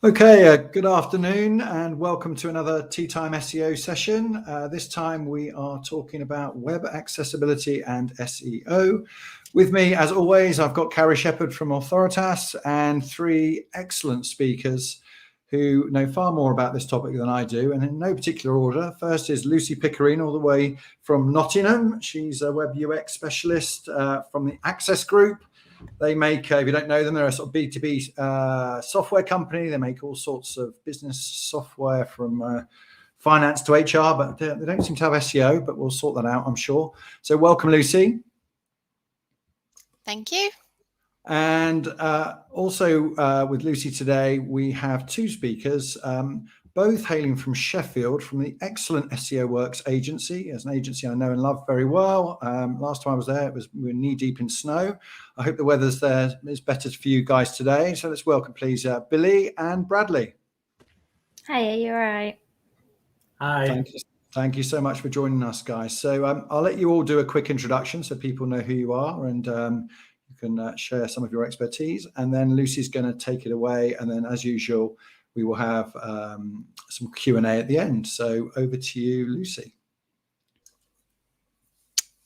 Okay, good afternoon and welcome to another Tea Time SEO session. This time we are talking about web accessibility and SEO. With me, as always, I've got Carrie Shepherd from Authoritas and three excellent speakers who know far more about this topic than I do, and in no particular order. First is Lucy Pickering, all the way from Nottingham. She's a web UX specialist from the Access Group. They make, if you don't know them, they're a sort of B2B software company. They make all sorts of business software from finance to HR, but they don't seem to have SEO, but we'll sort that out, I'm sure. So welcome, Lucy. Thank you. And also with Lucy today, we have two speakers, both hailing from Sheffield, from the excellent SEO Works agency. As an agency I know and love very well. Last time I was there, we were knee deep in snow. I hope the weather's there is better for you guys today. So let's welcome, please, Billie and Bradley. Hi, are you all right? Hi. Thank you so much for joining us, guys. So I'll let you all do a quick introduction so people know who you are, and you can share some of your expertise. And then Lucy's going to take it away. And then, as usual, we will have some Q&A at the end. So over to you, Lucy.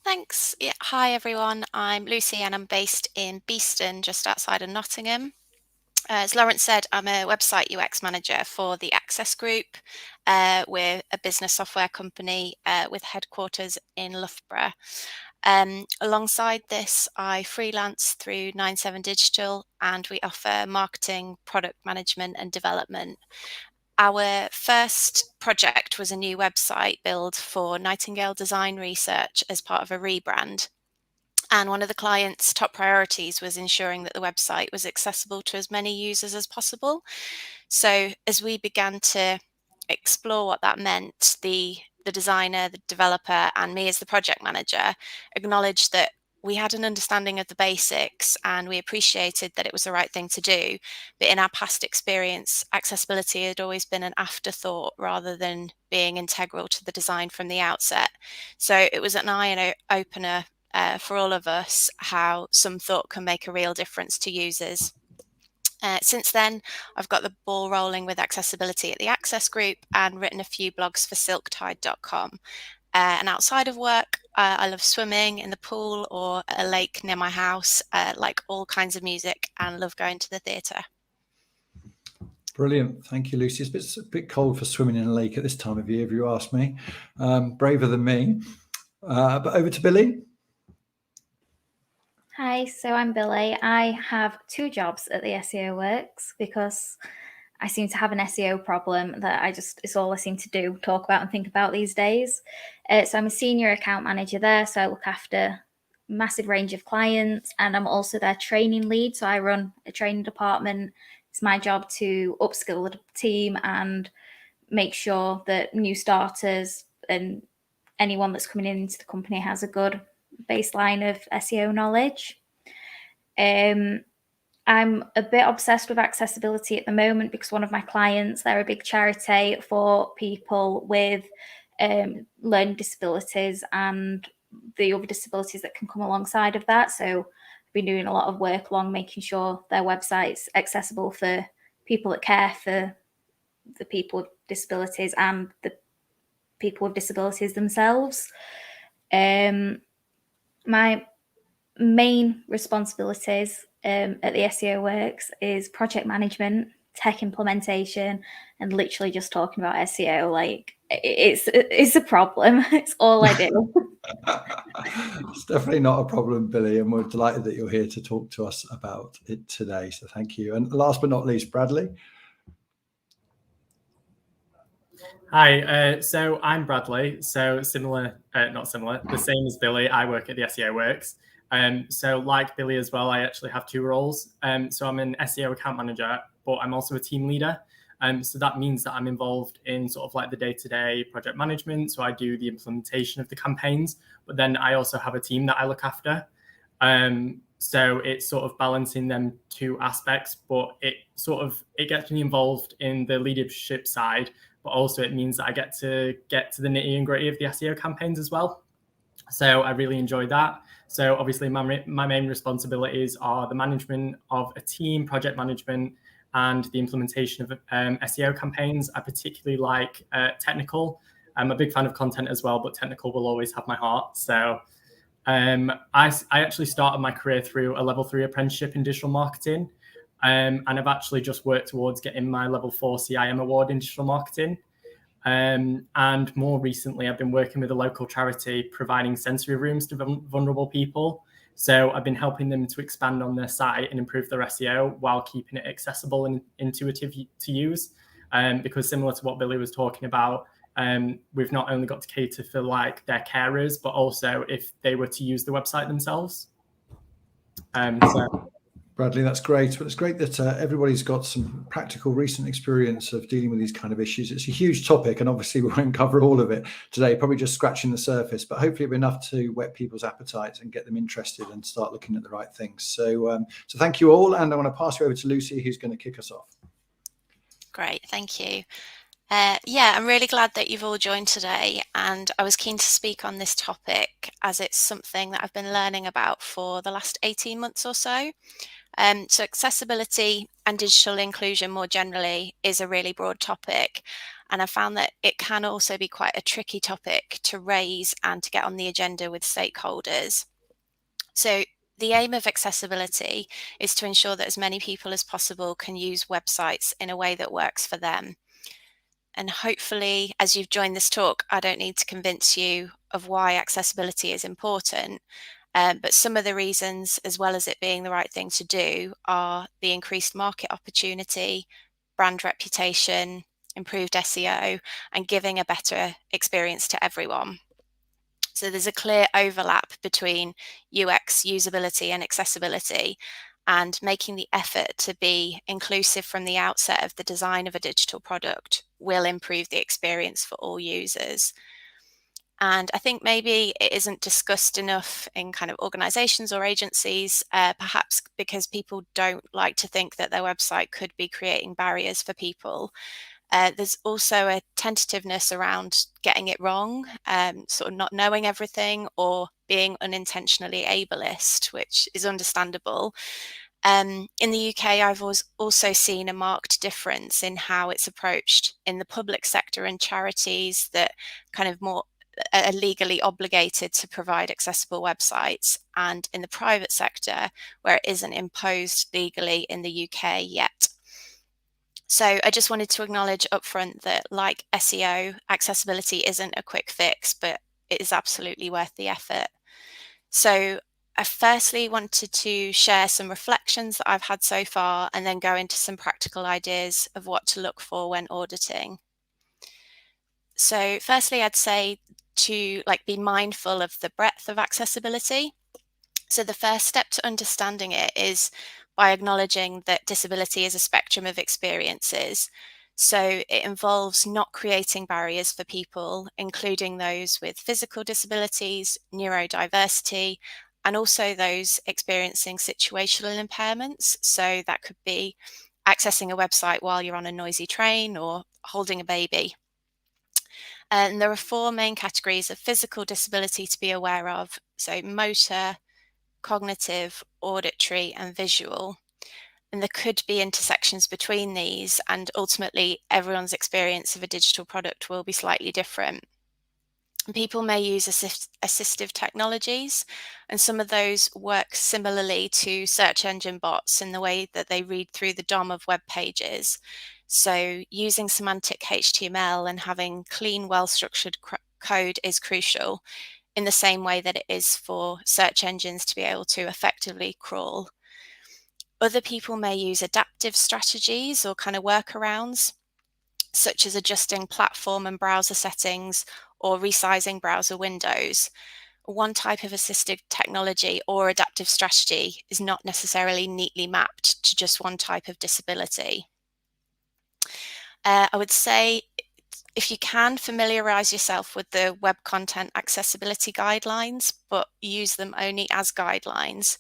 Thanks. Yeah. Hi, everyone. I'm Lucy and I'm based in Beeston, just outside of Nottingham. As Lawrence said, I'm a website UX manager for the Access Group. We're a business software company with headquarters in Loughborough. Alongside this, I freelance through 97 Digital, and we offer marketing, product management and development. Our first project was a new website build for Nightingale Design Research as part of a rebrand. And one of the client's top priorities was ensuring that the website was accessible to as many users as possible. So as we began to explore what that meant, the designer, the developer, and me as the project manager acknowledged that we had an understanding of the basics and we appreciated that it was the right thing to do. But in our past experience, accessibility had always been an afterthought rather than being integral to the design from the outset. So it was an eye-opener for all of us how some thought can make a real difference to users. Since then, I've got the ball rolling with accessibility at the Access Group and written a few blogs for silktide.com. And outside of work, I love swimming in the pool or a lake near my house, like all kinds of music, and love going to the theatre. Brilliant. Thank you, Lucy. It's a bit cold for swimming in a lake at this time of year, if you ask me. Braver than me. But over to Billie. Hi, so I'm Billie. I have two jobs at the SEO Works because I seem to have an SEO problem that it's all I seem to do, talk about and think about these days. So I'm a senior account manager there, so I look after a massive range of clients, and I'm also their training lead. So I run a training department. It's my job to upskill the team and make sure that new starters and anyone that's coming into the company has a good baseline of SEO knowledge. I'm a bit obsessed with accessibility at the moment because one of my clients, they're a big charity for people with learning disabilities and the other disabilities that can come alongside of that. So I've been doing a lot of work along making sure their website's accessible for people that care for the people with disabilities and the people with disabilities themselves. My main responsibilities at the SEO Works is project management, tech implementation, and literally just talking about SEO. Like it's a problem. It's all I do. It's definitely not a problem, Billie, and we're delighted that you're here to talk to us about it today. So thank you. And last but not least, Bradley. Hi, so I'm Bradley. So not similar, the same as Billie. I work at the SEO Works. So like Billie as well, I actually have two roles. So I'm an SEO account manager, but I'm also a team leader. So that means that I'm involved in sort of like the day-to-day project management. So I do the implementation of the campaigns, but then I also have a team that I look after. So it's sort of balancing them two aspects, but it gets me involved in the leadership side, but also it means that I get to the nitty and gritty of the SEO campaigns as well. So I really enjoy that. So obviously my main responsibilities are the management of a team, project management, and the implementation of SEO campaigns. I particularly like technical. I'm a big fan of content as well, but technical will always have my heart. So I actually started my career through a level 3 apprenticeship in digital marketing. And I've actually just worked towards getting my level 4 CIM award in digital marketing. And more recently, I've been working with a local charity providing sensory rooms to vulnerable people. So I've been helping them to expand on their site and improve their SEO while keeping it accessible and intuitive to use. Because similar to what Billie was talking about, we've not only got to cater for like their carers, but also if they were to use the website themselves. Bradley, that's great. But it's great that everybody's got some practical recent experience of dealing with these kind of issues. It's a huge topic, and obviously we won't cover all of it today, probably just scratching the surface, but hopefully it'll be enough to whet people's appetites and get them interested and start looking at the right things. So thank you all, and I want to pass you over to Lucy, who's going to kick us off. Great, thank you. Yeah, I'm really glad that you've all joined today, and I was keen to speak on this topic as it's something that I've been learning about for the last 18 months or so. So accessibility and digital inclusion more generally is a really broad topic, and I found that it can also be quite a tricky topic to raise and to get on the agenda with stakeholders. So the aim of accessibility is to ensure that as many people as possible can use websites in a way that works for them. And hopefully, as you've joined this talk, I don't need to convince you of why accessibility is important. But some of the reasons, as well as it being the right thing to do, are the increased market opportunity, brand reputation, improved SEO, and giving a better experience to everyone. So there's a clear overlap between UX, usability, and accessibility, and making the effort to be inclusive from the outset of the design of a digital product will improve the experience for all users. And I think maybe it isn't discussed enough in kind of organizations or agencies, perhaps because people don't like to think that their website could be creating barriers for people. There's also a tentativeness around getting it wrong, sort of not knowing everything or being unintentionally ableist, which is understandable. In the UK, I've also seen a marked difference in how it's approached in the public sector and charities that kind of more are legally obligated to provide accessible websites, and in the private sector where it isn't imposed legally in the UK yet. So I just wanted to acknowledge upfront that, like SEO, accessibility isn't a quick fix, but it is absolutely worth the effort. So I firstly wanted to share some reflections that I've had so far and then go into some practical ideas of what to look for when auditing. So firstly, I'd say to be mindful of the breadth of accessibility. So the first step to understanding it is by acknowledging that disability is a spectrum of experiences. So it involves not creating barriers for people, including those with physical disabilities, neurodiversity, and also those experiencing situational impairments. So that could be accessing a website while you're on a noisy train or holding a baby. And there are 4 main categories of physical disability to be aware of. So motor, cognitive, auditory, and visual. And there could be intersections between these, and ultimately everyone's experience of a digital product will be slightly different. And people may use assistive technologies, and some of those work similarly to search engine bots in the way that they read through the DOM of web pages. So using semantic HTML and having clean, well-structured code is crucial, in the same way that it is for search engines to be able to effectively crawl. Other people may use adaptive strategies or kind of workarounds, such as adjusting platform and browser settings or resizing browser windows. One type of assistive technology or adaptive strategy is not necessarily neatly mapped to just one type of disability. I would say, if you can, familiarize yourself with the Web Content Accessibility Guidelines, but use them only as guidelines.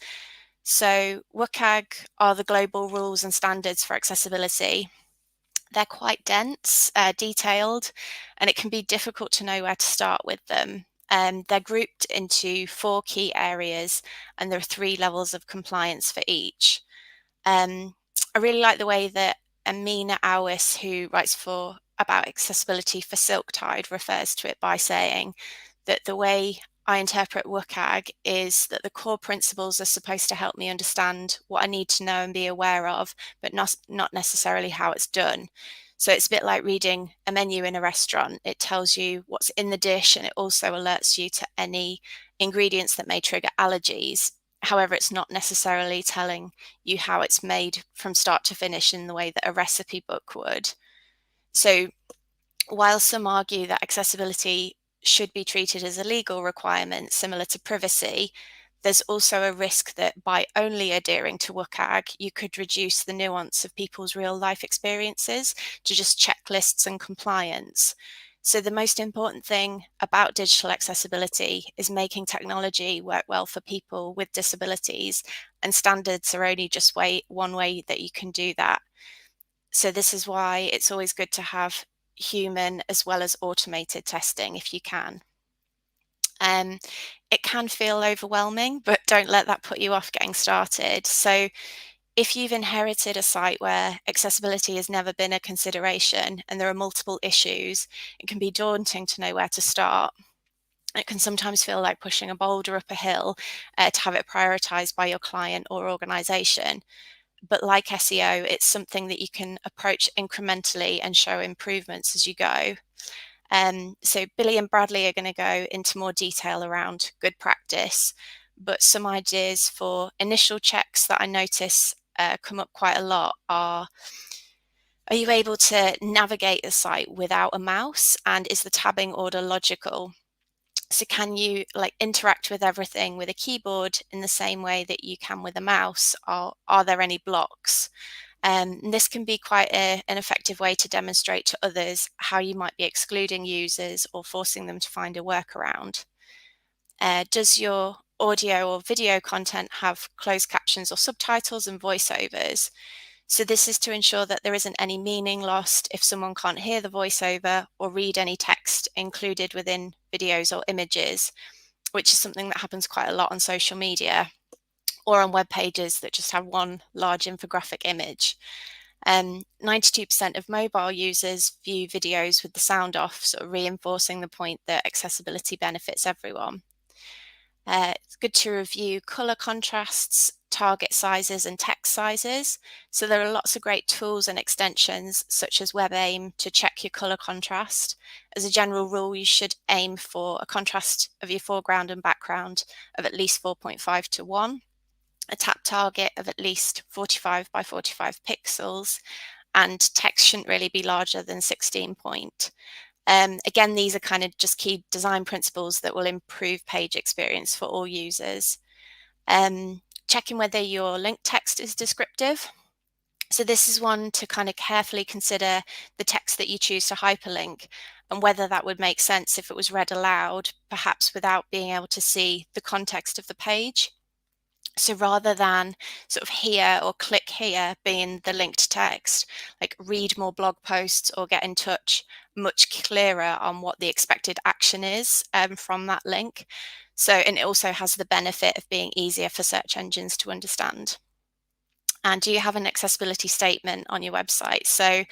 So WCAG are the global rules and standards for accessibility. They're quite dense, detailed, and it can be difficult to know where to start with them. They're grouped into 4 key areas, and there are 3 levels of compliance for each. I really like the way that Amina Awis, who writes about accessibility for Silk Tide, refers to it by saying that the way I interpret WCAG is that the core principles are supposed to help me understand what I need to know and be aware of, but not necessarily how it's done. So it's a bit like reading a menu in a restaurant. It tells you what's in the dish, and it also alerts you to any ingredients that may trigger allergies. However, it's not necessarily telling you how it's made from start to finish in the way that a recipe book would. So while some argue that accessibility should be treated as a legal requirement similar to privacy, there's also a risk that by only adhering to WCAG, you could reduce the nuance of people's real life experiences to just checklists and compliance. So the most important thing about digital accessibility is making technology work well for people with disabilities, and standards are only just one way that you can do that. So this is why it's always good to have human as well as automated testing if you can. It can feel overwhelming, but don't let that put you off getting started. So if you've inherited a site where accessibility has never been a consideration and there are multiple issues, it can be daunting to know where to start. It can sometimes feel like pushing a boulder up a hill to have it prioritized by your client or organization. But like SEO, it's something that you can approach incrementally and show improvements as you go. So Billie and Bradley are going to go into more detail around good practice, but some ideas for initial checks that I notice come up quite a lot are you able to navigate the site without a mouse, and is the tabbing order logical? So can you interact with everything with a keyboard in the same way that you can with a mouse? Are there any blocks? This can be quite an effective way to demonstrate to others how you might be excluding users or forcing them to find a workaround. Does your audio or video content have closed captions or subtitles and voiceovers? So this is to ensure that there isn't any meaning lost if someone can't hear the voiceover or read any text included within videos or images, which is something that happens quite a lot on social media or on web pages that just have one large infographic image. 92% of mobile users view videos with the sound off, sort of reinforcing the point that accessibility benefits everyone. It's good to review color contrasts, target sizes, and text sizes. So there are lots of great tools and extensions such as WebAIM to check your color contrast. As a general rule, you should aim for a contrast of your foreground and background of at least 4.5 to 1, a tap target of at least 45 by 45 pixels, and text shouldn't really be larger than 16 point. Again, these are kind of just key design principles that will improve page experience for all users. Checking whether your link text is descriptive. So this is one to kind of carefully consider the text that you choose to hyperlink and whether that would make sense if it was read aloud, perhaps without being able to see the context of the page. So rather than sort of here or click here being the linked text, read more blog posts or get in touch much clearer on what the expected action is from that link. So, and it also has the benefit of being easier for search engines to understand. And do you have an accessibility statement on your website? So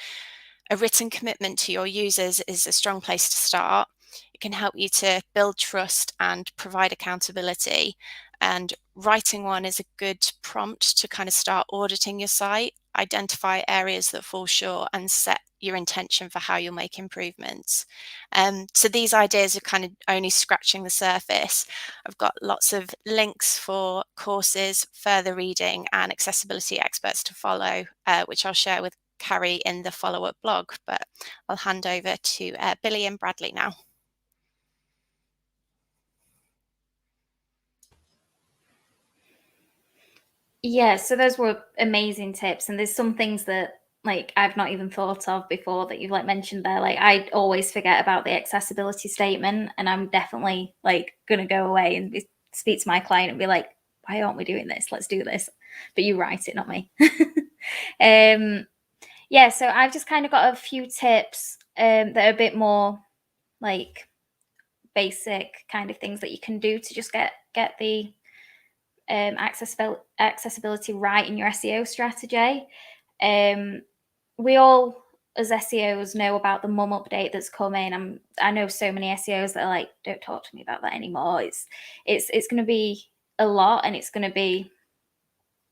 a written commitment to your users is a strong place to start. It can help you to build trust and provide accountability. And writing one is a good prompt to kind of start auditing your site, identify areas that fall short, and set your intention for how you'll make improvements. So these ideas are kind of only scratching the surface. I've got lots of links for courses, further reading, and accessibility experts to follow, which I'll share with Carrie in the follow-up blog, but I'll hand over to Billie and Bradley now. Yeah, so those were amazing tips, and there's some things that I've not even thought of before that you've mentioned there. I always forget about the accessibility statement, and I'm definitely gonna go away and speak to my client and be like, why aren't we doing this? Let's do this. But you write it, not me. Yeah, so I've just kind of got a few tips that are a bit more basic kind of things that you can do to just get the accessibility right in your SEO strategy. we all as SEOs know about the mum update that's coming. I know so many SEOs that are like, don't talk to me about that anymore. It's going to be a lot, and it's going to be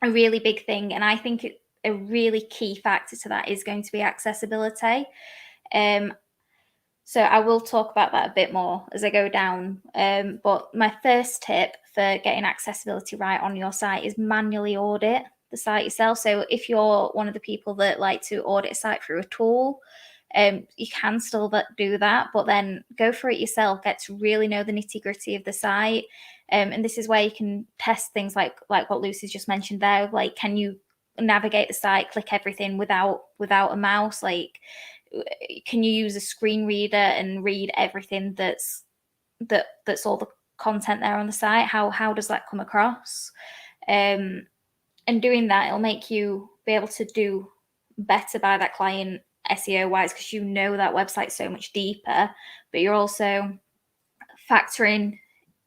a really big thing. And I think a really key factor to that is going to be accessibility. So I will talk about that a bit more as I go down. But my first tip for getting accessibility right on your site is manually audit the site yourself. So if you're one of the people that like to audit a site through a tool, you can still do that, but then go for it yourself. Get to really know the nitty-gritty of the site. And this is where you can test things like what Lucy's just mentioned there. Like, can you navigate the site, click everything without a mouse? Like, can you use a screen reader and read everything that's all the content there on the site? How does that come across? And doing that, it'll make you be able to do better by that client SEO wise, because you know that website so much deeper, but you're also factoring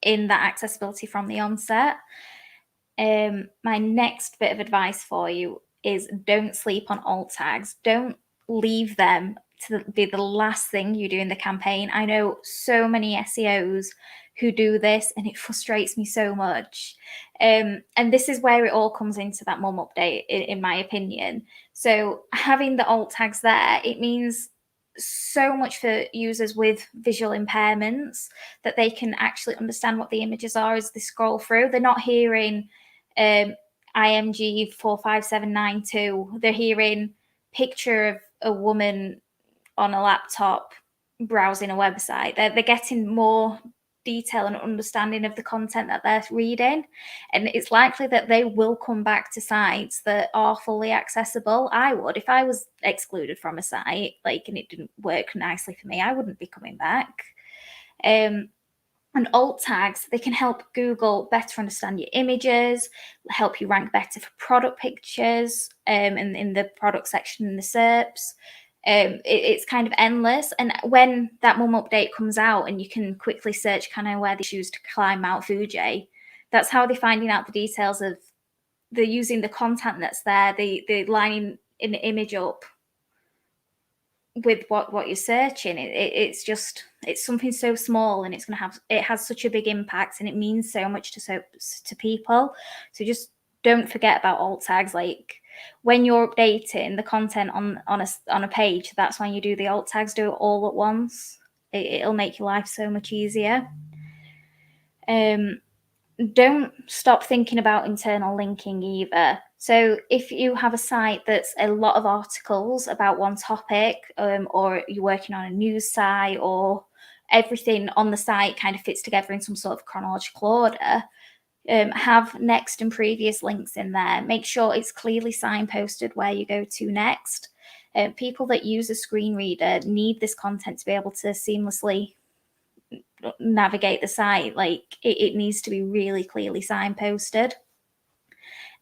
in that accessibility from the onset. My next bit of advice for you is don't sleep on alt tags. Don't leave them to be the last thing you do in the campaign. I know so many SEOs who do this, and it frustrates me so much. And this is where it all comes into that mum update, in my opinion. So having the alt tags there, it means so much for users with visual impairments, that they can actually understand what the images are as they scroll through. They're not hearing IMG 45792. They're hearing picture of a woman on a laptop browsing a website. They're getting more detail and understanding of the content that they're reading, and it's likely that they will come back to sites that are fully accessible. I would, if I was excluded from a site, like, and it didn't work nicely for me, I wouldn't be coming back. And alt tags, they can help Google better understand your images, help you rank better for product pictures, and in the product section in the SERPs. It's kind of endless. And when that mum update comes out and you can quickly search kind of where they choose to climb Mount Fuji, that's how they're finding out the details of, they're using the content that's there, they're lining an image up with what you're searching. It's something so small, and it has such a big impact, and it means so much to people. So just don't forget about alt tags. Like, when you're updating the content on a page, that's when you do the alt tags. Do it all at once. It'll make your life so much easier. Don't stop thinking about internal linking either. So if you have a site that's a lot of articles about one topic, or you're working on a news site, or everything on the site kind of fits together in some sort of chronological order, have next and previous links in there. Make sure it's clearly signposted where you go to next. People that use a screen reader need this content to be able to seamlessly navigate the site. Like, it needs to be really clearly signposted.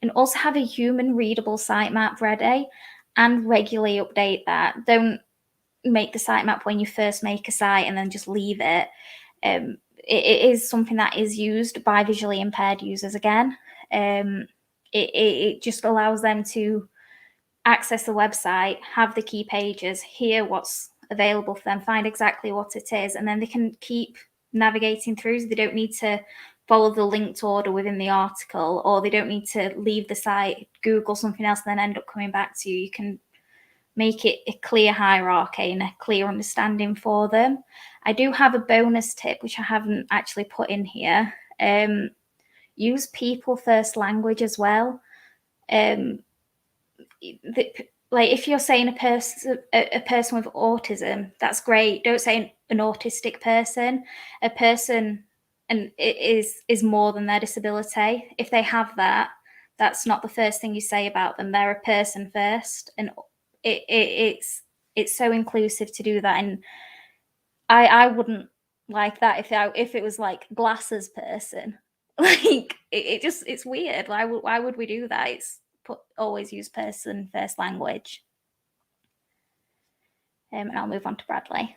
And also have a human readable sitemap ready, and regularly update that. Don't make the sitemap when you first make a site and then just leave it. It is something that is used by visually impaired users again. It just allows them to access the website, have the key pages, hear what's available for them, find exactly what it is, and then they can keep navigating through. So they don't need to follow the linked order within the article, or they don't need to leave the site, Google something else, and then end up coming back to you. You can make it a clear hierarchy and a clear understanding for them. I do have a bonus tip, which I haven't actually put in here. Use people first language as well. Like, if you're saying a person with autism, that's great. Don't say an autistic person. A person, and it is more than their disability. If they have that, that's not the first thing you say about them. They're a person first, and it's so inclusive to do that. And I wouldn't like that if it was like glasses person. Like, it's weird. Why would we do that? It's always use person first language. And I'll move on to Bradley.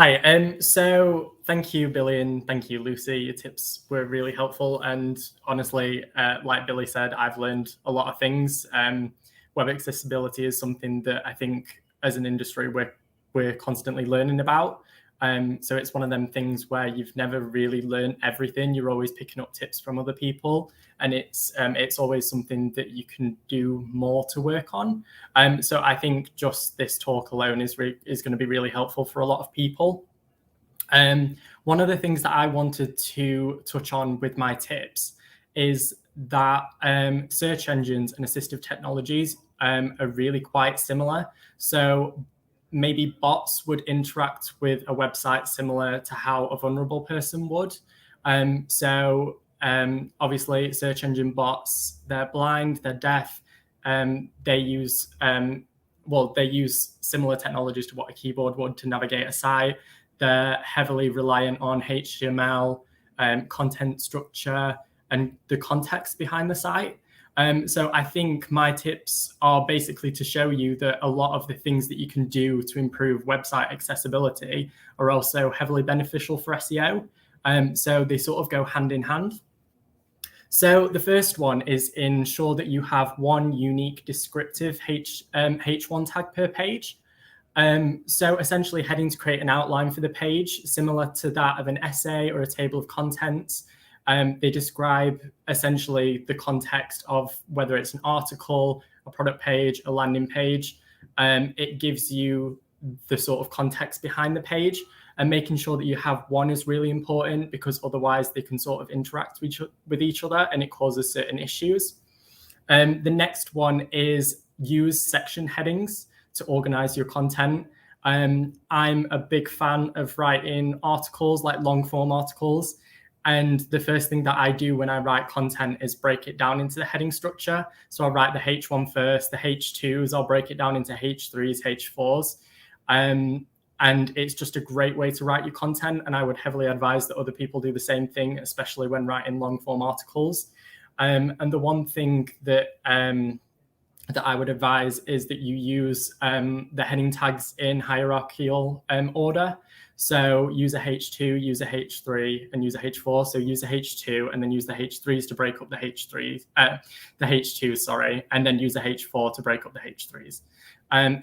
Hi, so thank you, Billie, and thank you, Lucy. Your tips were really helpful. And honestly, like Billie said, I've learned a lot of things. Web accessibility is something that I think as an industry, we're constantly learning about. So it's one of them things where you've never really learned everything. You're always picking up tips from other people, and it's always something that you can do more to work on. So I think just this talk alone is going to be really helpful for a lot of people. One of the things that I wanted to touch on with my tips is that search engines and assistive technologies are really quite similar. So maybe bots would interact with a website similar to how a vulnerable person would. Obviously, search engine bots, they're blind, they're deaf, they use similar technologies to what a keyboard would to navigate a site. They're heavily reliant on HTML, content structure, and the context behind the site. So I think my tips are basically to show you that a lot of the things that you can do to improve website accessibility are also heavily beneficial for SEO. So they sort of go hand in hand. So the first one is ensure that you have one unique descriptive H1 tag per page. So essentially headings create an outline for the page, similar to that of an essay or a table of contents. They describe essentially the context of whether it's an article, a product page, a landing page. It gives you the sort of context behind the page, and making sure that you have one is really important, because otherwise they can sort of interact with each other and it causes certain issues. The next one is use section headings to organize your content. I'm a big fan of writing articles, like long form articles. And the first thing that I do when I write content is break it down into the heading structure. So I'll write the H1 first, the H2s, I'll break it down into H3s, H4s. And it's just a great way to write your content. And I would heavily advise that other people do the same thing, especially when writing long form articles. And the one thing that I would advise is that you use the heading tags in hierarchical order. So use a H2, use a H3, and use a H4. So use a H2 and then use the H3s to break up the H2, and then use a H4 to break up the H3s.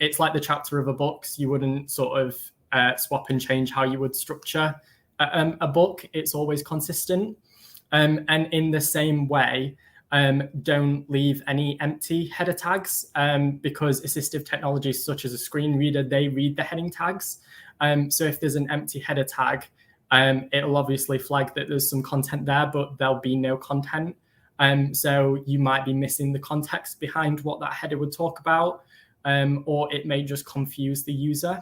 It's like the chapter of a book. You wouldn't sort of swap and change how you would structure a book. It's always consistent. And in the same way, don't leave any empty header tags, because assistive technologies such as a screen reader, they read the heading tags. So if there's an empty header tag, it'll obviously flag that there's some content there, but there'll be no content. So you might be missing the context behind what that header would talk about, or it may just confuse the user.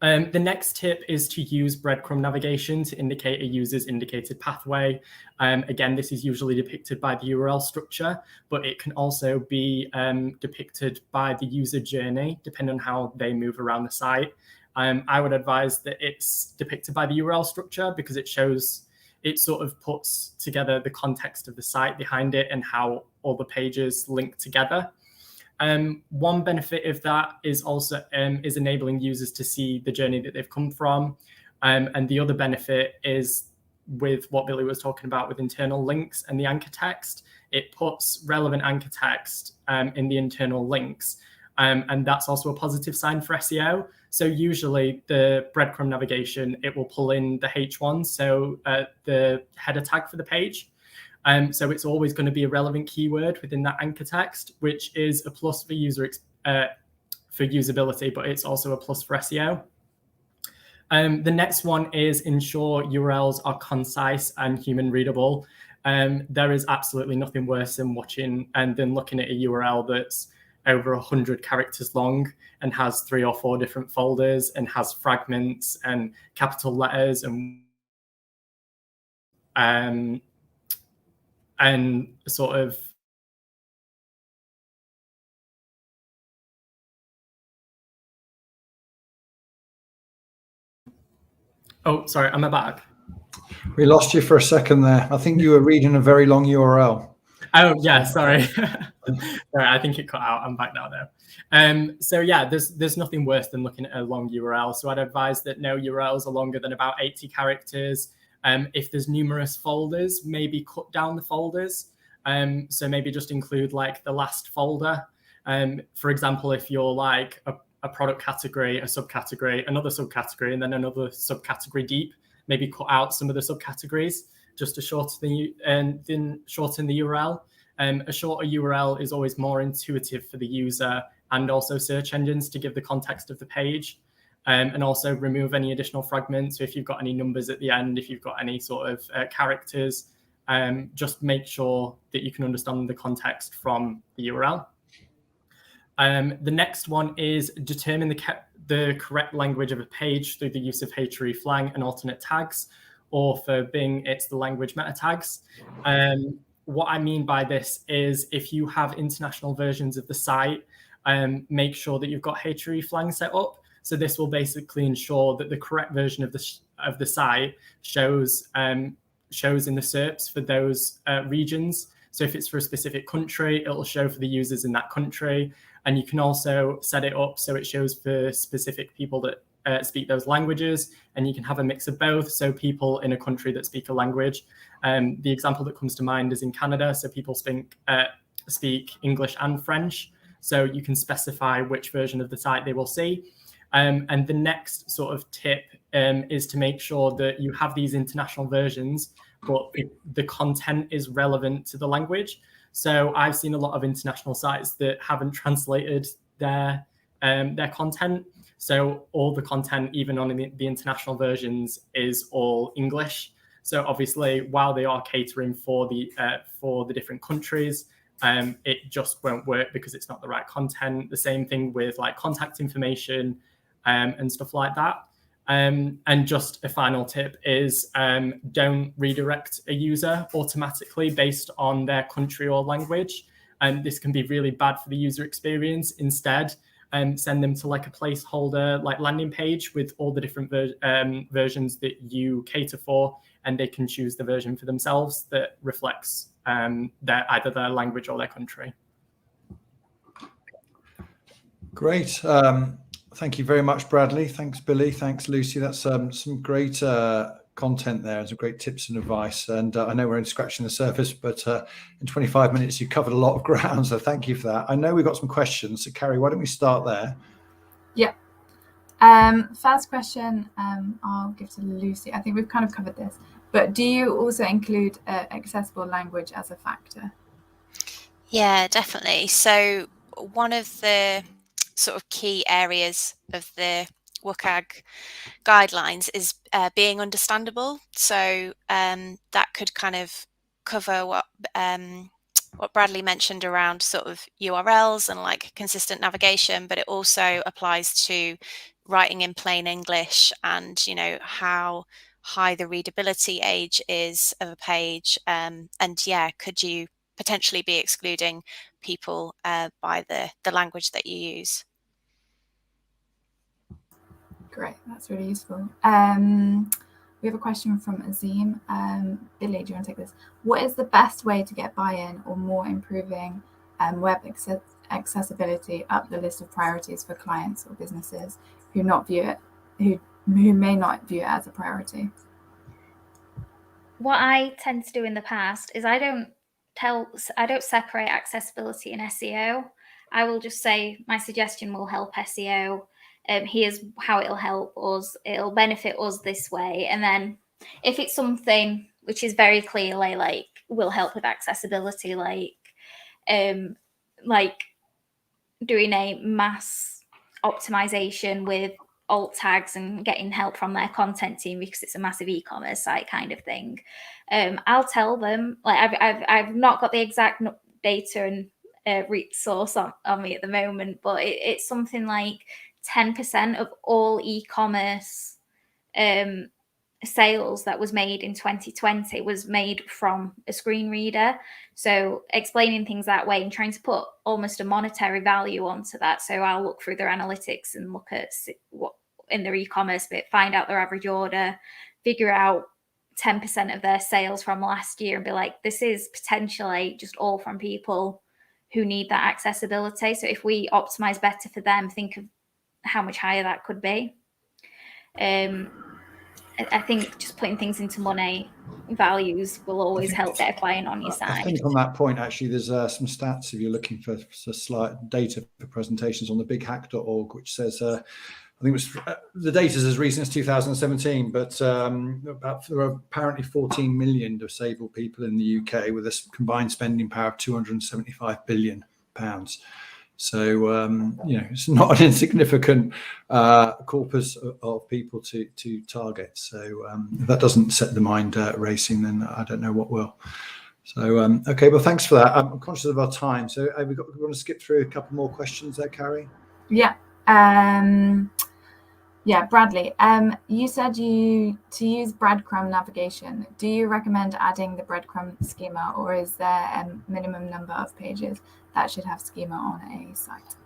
The next tip is to use breadcrumb navigation to indicate a user's indicated pathway. Again, this is usually depicted by the URL structure, but it can also be depicted by the user journey, depending on how they move around the site. I would advise that it's depicted by the URL structure, because it sort of puts together the context of the site behind it and how all the pages link together. One benefit of that is also is enabling users to see the journey that they've come from. And the other benefit is with what Billie was talking about with internal links and the anchor text. It puts relevant anchor text in the internal links. And that's also a positive sign for SEO. So usually the breadcrumb navigation, it will pull in the H1, so the header tag for the page. So it's always going to be a relevant keyword within that anchor text, which is a plus for for usability, but it's also a plus for SEO. The next one is ensure URLs are concise and human readable. There is absolutely nothing worse than looking at a URL that's over 100 characters long and has 3 or 4 different folders and has fragments and capital letters and sort of oh, sorry, am I back? We lost you for a second there. I think you were reading a very long URL. Oh yeah, sorry. Sorry, I think it cut out. I'm back now though. So yeah, there's nothing worse than looking at a long URL. So I'd advise that no URLs are longer than about 80 characters. If there's numerous folders, maybe cut down the folders. So maybe just include like the last folder. For example, if you're like a product category, a subcategory, another subcategory, and then another subcategory deep, maybe cut out some of the subcategories just to shorten the URL. A shorter URL is always more intuitive for the user and also search engines to give the context of the page, and also remove any additional fragments. So if you've got any numbers at the end, if you've got any sort of characters, just make sure that you can understand the context from the URL. The next one is determine the correct language of a page through the use of hreflang and alternate tags, or for Bing, it's the language meta tags. What I mean by this is if you have international versions of the site, make sure that you've got hreflang set up. So this will basically ensure that the correct version of the site shows in the SERPs for those regions. So if it's for a specific country, it'll show for the users in that country. And you can also set it up so it shows for specific people that speak those languages, and you can have a mix of both. So people in a country that speak a language. The example that comes to mind is in Canada. So people speak English and French. So you can specify which version of the site they will see. And the next sort of tip is to make sure that you have these international versions, but the content is relevant to the language. So I've seen a lot of international sites that haven't translated their content. So all the content, even on the international versions, is all English. So obviously, while they are catering for the different countries, it just won't work because it's not the right content. The same thing with like contact information and stuff like that. And just a final tip is don't redirect a user automatically based on their country or language. And this can be really bad for the user experience. Instead, send them to like a placeholder, like landing page with all the different versions that you cater for, and they can choose the version for themselves that reflects either their language or their country. Great. Thank you very much, Bradley. Thanks, Billy. Thanks, Lucy. That's some great content there and some great tips and advice. And I know we're only scratching the surface, but in 25 minutes, you covered a lot of ground. So thank you for that. I know we've got some questions. So Carrie, why don't we start there? Yeah. First question, I'll give to Lucy. I think we've kind of covered this, but do you also include accessible language as a factor? Yeah, definitely. So one of the sort of key areas of the WCAG guidelines is being understandable. So that could kind of cover what Bradley mentioned around sort of URLs and like consistent navigation, but it also applies to writing in plain English and, you know, how high the readability age is of a page. And yeah, could you potentially be excluding people by the language that you use? Great, that's really useful. We have a question from Azim. Billy, do you want to take this? What is the best way to get buy-in or more improving web accessibility up the list of priorities for clients or businesses who may not view it as a priority? What I tend to do in the past is I don't separate accessibility and SEO. I will just say my suggestion will help SEO. Here's how it'll help us. It'll benefit us this way. And then if it's something which is very clearly like will help with accessibility, like doing a mass optimization with alt tags and getting help from their content team because it's a massive e-commerce site kind of thing, I'll tell them, like I've not got the exact data and resource on me at the moment, but it's something like 10% of all e-commerce sales that was made in 2020 was made from a screen reader. So explaining things that way and trying to put almost a monetary value onto that. So I'll look through their analytics and look at what in their e-commerce bit, find out their average order, figure out 10% of their sales from last year and be like, this is potentially just all from people who need that accessibility. So if we optimize better for them, think of how much higher that could be. I think just putting things into money values will always help get a client on your side. I think on that point, actually, there's some stats if you're looking for slight data for presentations on the bighack.org, which says, I think it was the data is as recent as 2017, but there are apparently 14 million disabled people in the UK with a combined spending power of 275 billion pounds. So, it's not an insignificant corpus of people to target. So if that doesn't set the mind racing, then I don't know what will. So, okay, well, thanks for that. I'm conscious of our time. So we want to skip through a couple more questions there, Carrie? Yeah. Bradley, you said to use breadcrumb navigation. Do you recommend adding the breadcrumb schema, or is there a minimum number of pages that should have schema on a site?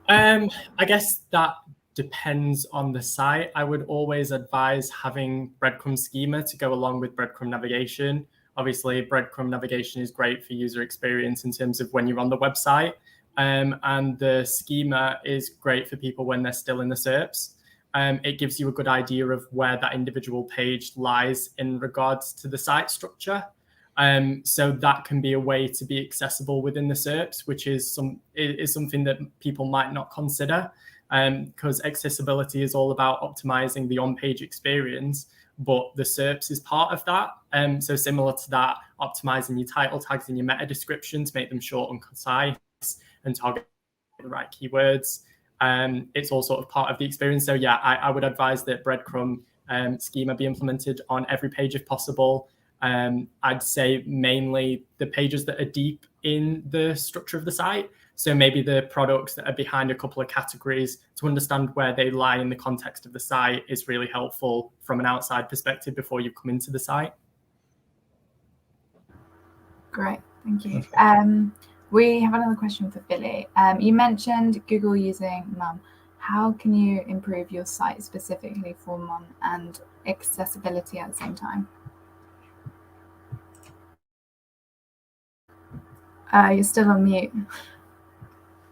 I guess that depends on the site. I would always advise having breadcrumb schema to go along with breadcrumb navigation. Obviously, breadcrumb navigation is great for user experience in terms of when you're on the website. And the schema is great for people when they're still in the SERPs. It gives you a good idea of where that individual page lies in regards to the site structure. So that can be a way to be accessible within the SERPs, which is something that people might not consider, because accessibility is all about optimizing the on-page experience, but the SERPs is part of that. So similar to that, optimizing your title tags and your meta description to make them short and concise and target the right keywords. It's all sort of part of the experience. So yeah, I would advise that breadcrumb schema be implemented on every page if possible. I'd say mainly the pages that are deep in the structure of the site. So maybe the products that are behind a couple of categories, to understand where they lie in the context of the site is really helpful from an outside perspective before you come into the site. Great, thank you. We have another question for Billie. You mentioned Google using Mum. How can you improve your site specifically for Mum and accessibility at the same time? You're still on mute.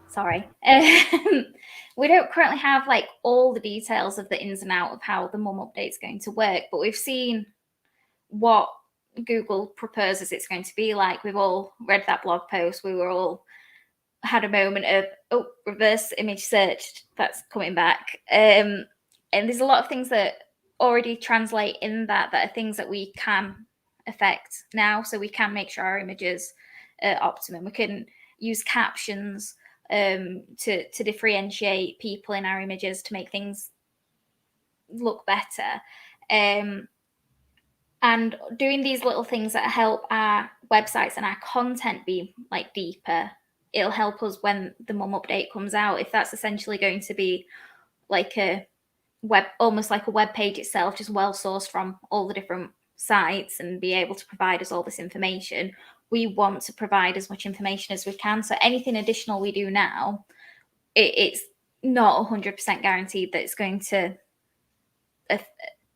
Sorry. We don't currently have like all the details of the ins and outs of how the Mum update is going to work, but we've seen what Google proposes it's going to be like. We've all read that blog post. We were all had a moment of, reverse image search, that's coming back. And there's a lot of things that already translate in that are things that we can affect now. So we can make sure our images are optimum. We can use captions to differentiate people in our images to make things look better. And doing these little things that help our websites and our content be like deeper, it'll help us when the Mum update comes out. If that's essentially going to be like a web, almost like a web page itself, just well sourced from all the different sites and be able to provide us all this information, we want to provide as much information as we can. So anything additional we do now, it's not 100% guaranteed that it's going to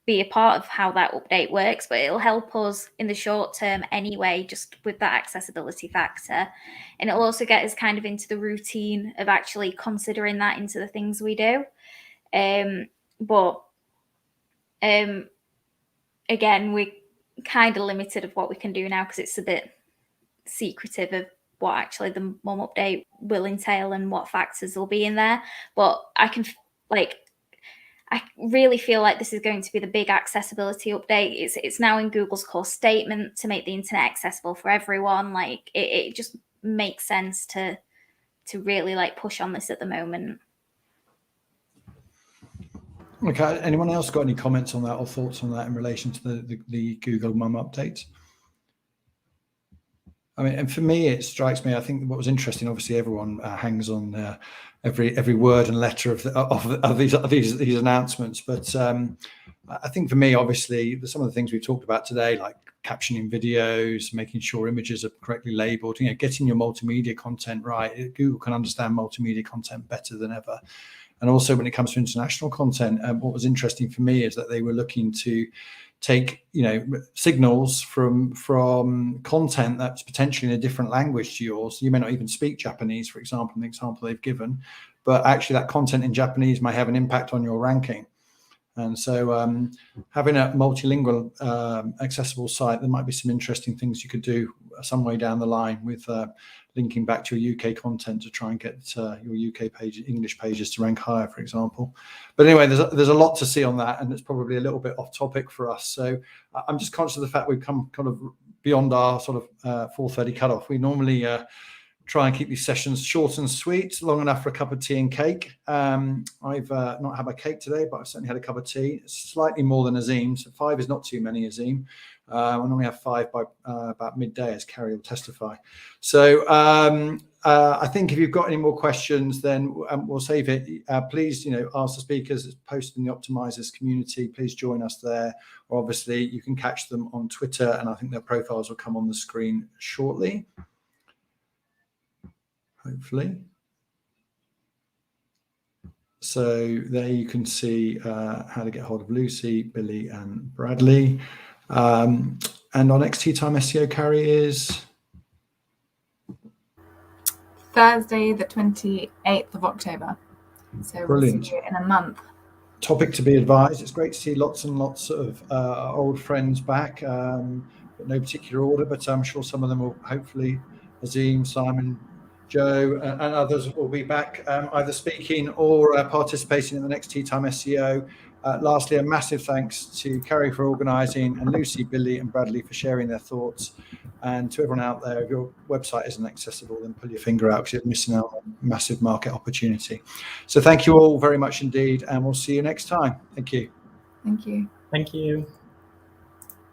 be a part of how that update works, but it'll help us in the short term anyway, just with that accessibility factor. And it'll also get us kind of into the routine of actually considering that into the things we do. But again, we're kind of limited of what we can do now because it's a bit secretive of what actually the Mum update will entail and what factors will be in there. But I really feel like this is going to be the big accessibility update. It's now in Google's core statement to make the internet accessible for everyone. Like it just makes sense to really like push on this at the moment. Okay. Anyone else got any comments on that or thoughts on that in relation to the Google Mum update? I mean, and for me, it strikes me, I think what was interesting, obviously everyone hangs on every word and letter of these announcements. But I think for me, obviously, some of the things we've talked about today, like captioning videos, making sure images are correctly labeled, getting your multimedia content right. Google can understand multimedia content better than ever. And also when it comes to international content, what was interesting for me is that they were looking to take signals from content that's potentially in a different language to yours. You may not even speak Japanese, for example, in the example they've given, but actually that content in Japanese may have an impact on your ranking. And so having a multilingual accessible site, there might be some interesting things you could do some way down the line with linking back to your UK content to try and get your UK page, English pages to rank higher, for example. But anyway, there's a lot to see on that, and it's probably a little bit off topic for us. So I'm just conscious of the fact we've come kind of beyond our sort of 4:30 cutoff. We normally try and keep these sessions short and sweet, long enough for a cup of tea and cake. I've not had my cake today, but I've certainly had a cup of tea. It's slightly more than Azim, so 5 is not too many, Azim. I normally have 5 by about midday, as Carrie will testify. So I think if you've got any more questions, then we'll save it. Please, ask the speakers. It's posted in the Optimizers community. Please join us there. Or obviously, you can catch them on Twitter, and I think their profiles will come on the screen shortly. Hopefully. So there you can see how to get hold of Lucy, Billie and Bradley. And our next Tea Time SEO, Carrie, is Thursday, the 28th of October. So brilliant. We'll see you in a month. Topic to be advised. It's great to see lots and lots of old friends back. But no particular order, but I'm sure some of them will, hopefully, Azim, Simon, Joe and others will be back either speaking or participating in the next Tea Time SEO. Lastly, a massive thanks to Carrie for organising, and Lucy, Billie and Bradley for sharing their thoughts. And to everyone out there, if your website isn't accessible, then pull your finger out because you're missing out on a massive market opportunity. So thank you all very much indeed, and we'll see you next time. Thank you. Thank you. Thank you.